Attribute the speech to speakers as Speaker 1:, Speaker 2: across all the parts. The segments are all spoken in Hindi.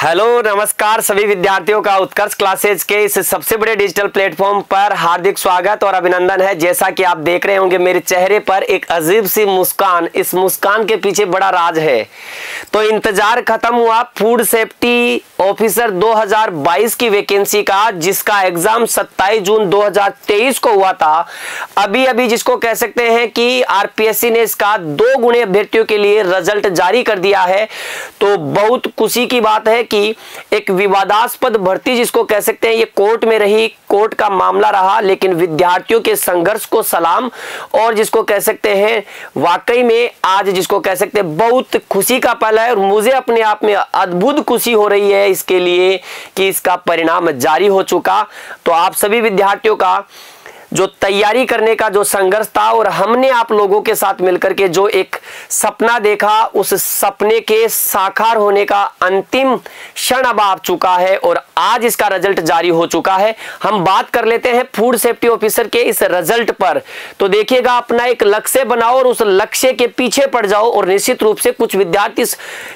Speaker 1: हेलो नमस्कार सभी विद्यार्थियों का उत्कर्ष क्लासेज के इस सबसे बड़े डिजिटल प्लेटफॉर्म पर हार्दिक स्वागत और अभिनंदन है। जैसा कि आप देख रहे होंगे मेरे चेहरे पर एक अजीब सी मुस्कान, इस मुस्कान के पीछे बड़ा राज है। तो इंतजार खत्म हुआ फूड सेफ्टी ऑफिसर 2022 की वैकेंसी का, जिसका एग्जाम 27 जून 2023 को हुआ था। अभी अभी जिसको कह सकते हैं कि आरपीएससी ने इसका 2 गुणे अभ्यर्थियों के लिए रिजल्ट जारी कर दिया है। तो बहुत खुशी की बात है कि एक विवादास्पद भर्ती जिसको कह सकते हैं ये कोर्ट में रही, कोर्ट का मामला रहा, लेकिन विद्यार्थियों के संघर्ष को सलाम। और जिसको कह सकते हैं वाकई में आज जिसको कह सकते हैं बहुत खुशी का पल है और मुझे अपने आप में अद्भुत खुशी हो रही है इसके लिए कि इसका परिणाम जारी हो चुका। तो आप सभी विद्यार्थियों का जो तैयारी करने का जो संघर्ष था और हमने आप लोगों के साथ मिलकर के जो एक सपना देखा, उस सपने के साकार होने का अंतिम क्षण अब आ चुका है और आज इसका रिजल्ट जारी हो चुका है। हम बात कर लेते हैं फूड सेफ्टी ऑफिसर के इस रिजल्ट पर। तो देखिएगा, अपना एक लक्ष्य बनाओ और उस लक्ष्य के पीछे पड़ जाओ। और निश्चित रूप से कुछ विद्यार्थी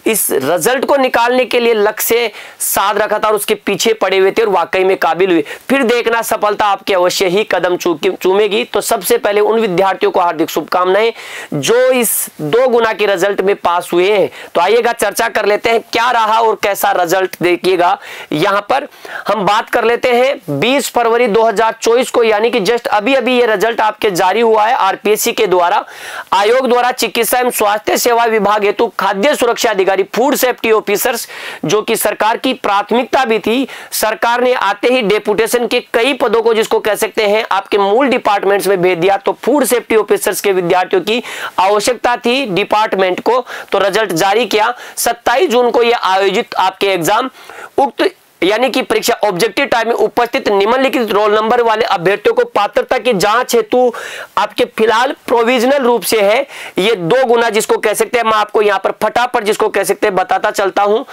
Speaker 1: इस रिजल्ट को निकालने के लिए लक्ष्य साध रखा था और उसके पीछे पड़े हुए थे और वाकई में काबिल हुए। फिर देखना सफलता आपके अवश्य ही कदम चूमेगी। तो सबसे पहले उन विद्यार्थियों को हार्दिक शुभकामनाएं जो इस 2 गुना के रिजल्ट में पास हुए हैं। तो आइएगा चर्चा कर लेते हैं क्या रहा और कैसा रिजल्ट। देखिएगा यहां पर हम बात कर लेते हैं 20 फरवरी 2024 को, यानी कि जस्ट अभी अभी ये रिजल्ट आपके जारी हुआ है आरपीएससी के द्वारा। आयोग द्वारा चिकित्सा एवं स्वास्थ्य सेवा विभाग हेतु खाद्य सुरक्षा अधिकारी फूड सेफ्टी ऑफिसर्स, जो कि सरकार की प्राथमिकता भी थी, सरकार ने आते ही डेपुटेशन के कई पदों को जिसको कह सकते हैं आपके मूल डिपार्टमेंट्स में भेज दिया। तो फूड सेफ्टी ऑफिसर्स के विद्यार्थियों की आवश्यकता थी डिपार्टमेंट को, तो रिजल्ट जारी किया। 27 जून को यह आयोजित आपके एग्जाम उक्त यानी कि परीक्षा ऑब्जेक्टिव टाइम में उपस्थित निम्नलिखित रोल नंबर वाले अभ्यर्थियों को पात्रता की जांच हेतु आपके फिलहाल प्रोविजनल रूप से है ये 2 गुना जिसको कह सकते हैं। मैं आपको यहां पर फटाफट जिसको कह सकते हैं बताता चलता हूं।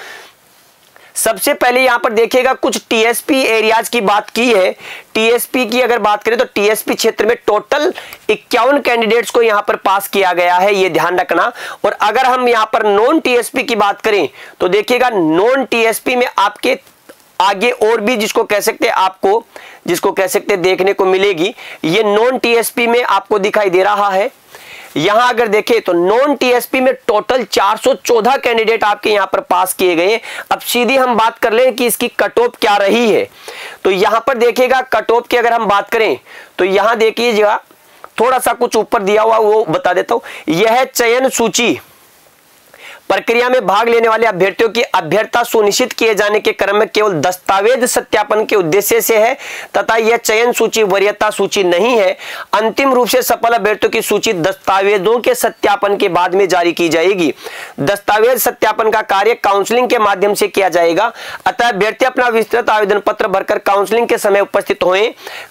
Speaker 1: सबसे पहले यहां पर देखिएगा कुछ टीएसपी एरियाज की बात की है। टीएसपी की अगर बात करें तो टीएसपी क्षेत्र में टोटल 51 कैंडिडेट्स को यहां पर पास किया गया है, ये ध्यान रखना। और अगर हम यहां पर नॉन टीएसपी की बात करें तो देखिएगा नॉन टीएसपी में आपके आगे और भी जिसको कह सकते हैं आपको जिसको कह सकते हैं देखने को मिलेगी। ये नॉन टीएसपी में आपको दिखाई दे रहा है। यहां अगर देखें तो नॉन टीएसपी में टोटल 414 कैंडिडेट आपके यहां पर पास किए गए। अब सीधी हम बात कर लें कि इसकी कट ऑफ क्या रही है। तो यहां पर देखिएगा कट ऑफ की अगर हम बात करें तो यहां देखिएगा थोड़ा सा कुछ ऊपर दिया हुआ वो बता देता हूं। यह चयन सूची प्रक्रिया में भाग लेने वाले अभ्यर्थियों की अभ्यर्थता सुनिश्चित किए जाने के क्रम में केवल दस्तावेज सत्यापन के उद्देश्य से है तथा यह चयन सूची वरीयता सूची नहीं है। अंतिम रूप से सफल अभ्यर्थियों की सूची दस्तावेजों के सत्यापन के बाद में जारी की जाएगी। दस्तावेज सत्यापन का कार्य काउंसलिंग के माध्यम से किया जाएगा, अतः अभ्यर्थी अपना विस्तृत आवेदन पत्र भरकर काउंसलिंग के समय उपस्थित हों।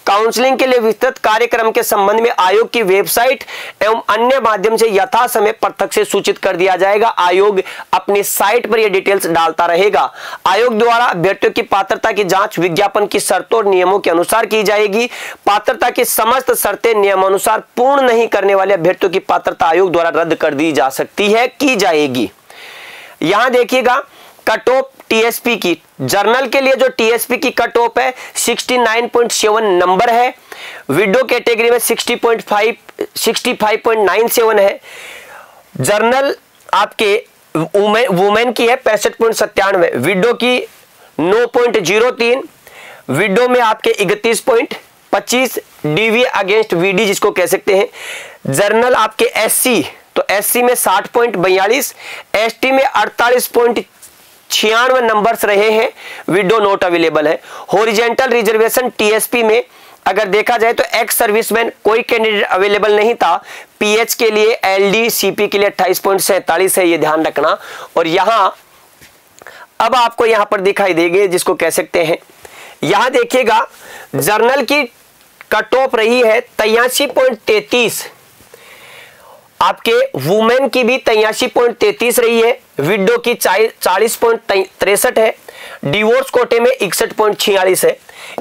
Speaker 1: काउंसलिंग के लिए विस्तृत कार्यक्रम के संबंध में आयोग की वेबसाइट एवं अन्य माध्यम से यथा समय पृथक से सूचित कर दिया जाएगा। आयोग अपनी साइट पर यह डिटेल्स डालता रहेगा। आयोग द्वारा अभ्यर्थियों की पात्रता की जांच विज्ञापन की शर्तों और नियमों के अनुसार की जाएगी। पात्रता की समस्त शर्तें नियमानुसार पूर्ण नहीं करने वाले अभ्यर्थियों की पात्रता आयोग द्वारा रद्द कर दी जा सकती है, की जाएगी। यहां देखिएगा कट ऑफ टीएसपी की, जर्नल के लिए जो टीएसपी की कट ऑफ है 69.7 नंबर है। विडो कैटेगरी में 65.97 है। जर्नल आपके वुमेन की है 65.97, विडो की 9.03, विडो में आपके 31.25 डीवी अगेंस्ट वीडी जिसको कह सकते हैं। जर्नल आपके एससी तो एससी में 60.42, एसटी में 48.96 नंबर्स रहे हैं, विडो नॉट अवेलेबल है। हॉरिजॉन्टल रिजर्वेशन टीएसपी में अगर देखा जाए तो एक्स सर्विसमैन कोई कैंडिडेट अवेलेबल नहीं था। पीएच के लिए एलडी सीपी के लिए 28.47 है, ये ध्यान रखना। और यहां अब आपको यहां पर दिखाई देंगे जिसको कह सकते हैं, यहां देखिएगा जर्नल की कट ऑफ रही है 83.33, आपके वुमेन की भी 83.33 रही है, विडो की 40.63 है, डिवोर्स कोटे में 61.46 है,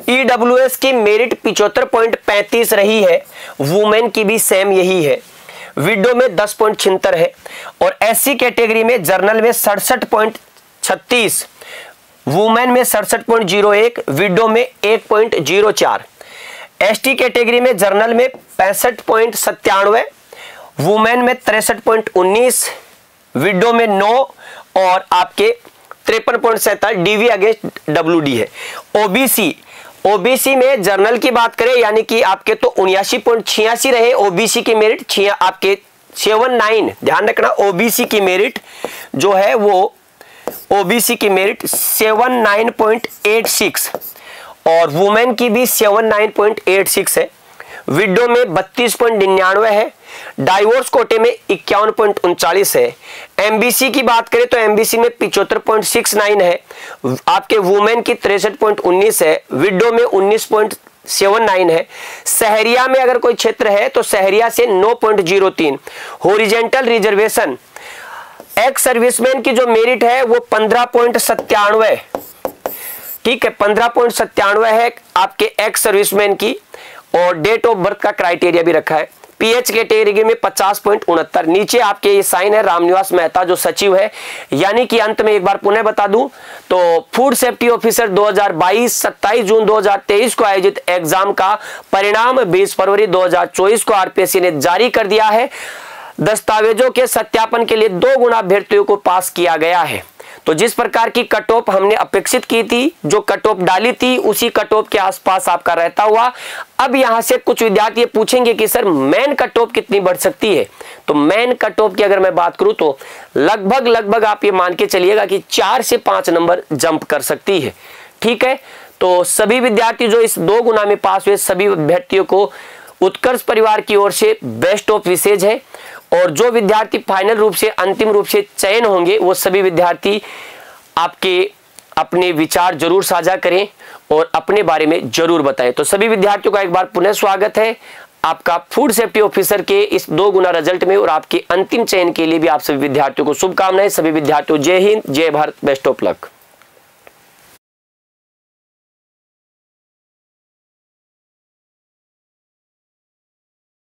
Speaker 1: ईडब्ल्यूएस की मेरिट 75.35 रही है, वुमेन की भी सेम यही है, विडो में 10.76 है और एससी कैटेगरी में जर्नल में 67.36, वुमेन में 67.01, विडो में 1.04। एसटी कैटेगरी में जनरल में 65.97, वुमेन में 63.19, विडो में 9 और आपके 53.47 डीवी अगेंस्ट डब्ल्यूडी है। ओबीसी में जर्नल की बात करें यानी कि आपके तो 79.86 रहे ओबीसी की मेरिट, आपके 79, ध्यान रखना ओबीसी की मेरिट जो है वो ओबीसी की मेरिट 79.86 और वुमेन की भी 79.86 है। विडो में 32.99 है, डाइवोर्स कोटे में 51.39 है। एमबीसी की बात करें तो एमबीसी में 75.69 है, आपके वुमेन की 63.19 है, विडो में 19.79 है। सहरिया में अगर कोई क्षेत्र है तो सहरिया से 9.03। हॉरिजेंटल रिजर्वेशन एक्स सर्विसमैन की जो मेरिट है वो 15.97, ठीक है, 15.97 है आपके एक्स सर्विसमैन की और डेट ऑफ बर्थ का क्राइटेरिया भी रखा है। पीएच कैटेगरी में 50.69। नीचे आपके ये साइन है रामनिवास मेहता जो सचिव है, यानी कि अंत में एक बार पुनः बता दूं तो फूड सेफ्टी ऑफिसर 2022 27 जून 2023 को आयोजित एग्जाम का परिणाम 20 फरवरी 2024 को आरपीएससी ने जारी कर दिया है। दस्तावेजों के सत्यापन के लिए 2 गुना अभ्यर्थियों को पास किया गया है। तो जिस प्रकार की कट ऑफ हमने अपेक्षित की थी, जो कट ऑफ डाली थी, उसी कट ऑफ के आसपास आपका रहता हुआ। अब यहां से कुछ विद्यार्थी पूछेंगे कि सर मेन कट ऑफ कितनी बढ़ सकती है। तो मेन कट ऑफ की अगर मैं बात करूं तो लगभग आप ये मान के चलिएगा कि 4 से 5 नंबर जंप कर सकती है, ठीक है। तो सभी विद्यार्थी जो इस 2 गुना में पास हुए सभी अभ्यर्थियों को उत्कर्ष परिवार की ओर से बेस्ट ऑफ विशेष है। और जो विद्यार्थी फाइनल रूप से अंतिम रूप से चयन होंगे वो सभी विद्यार्थी आपके अपने विचार जरूर साझा करें और अपने बारे में जरूर बताएं। तो सभी विद्यार्थियों का एक बार पुनः स्वागत है आपका फूड सेफ्टी ऑफिसर के इस 2 गुना रिजल्ट में और आपके अंतिम चयन के लिए भी आप सभी विद्यार्थियों को शुभकामनाएं। सभी विद्यार्थियों जय हिंद, जय भारत, बेस्ट ऑफ लक।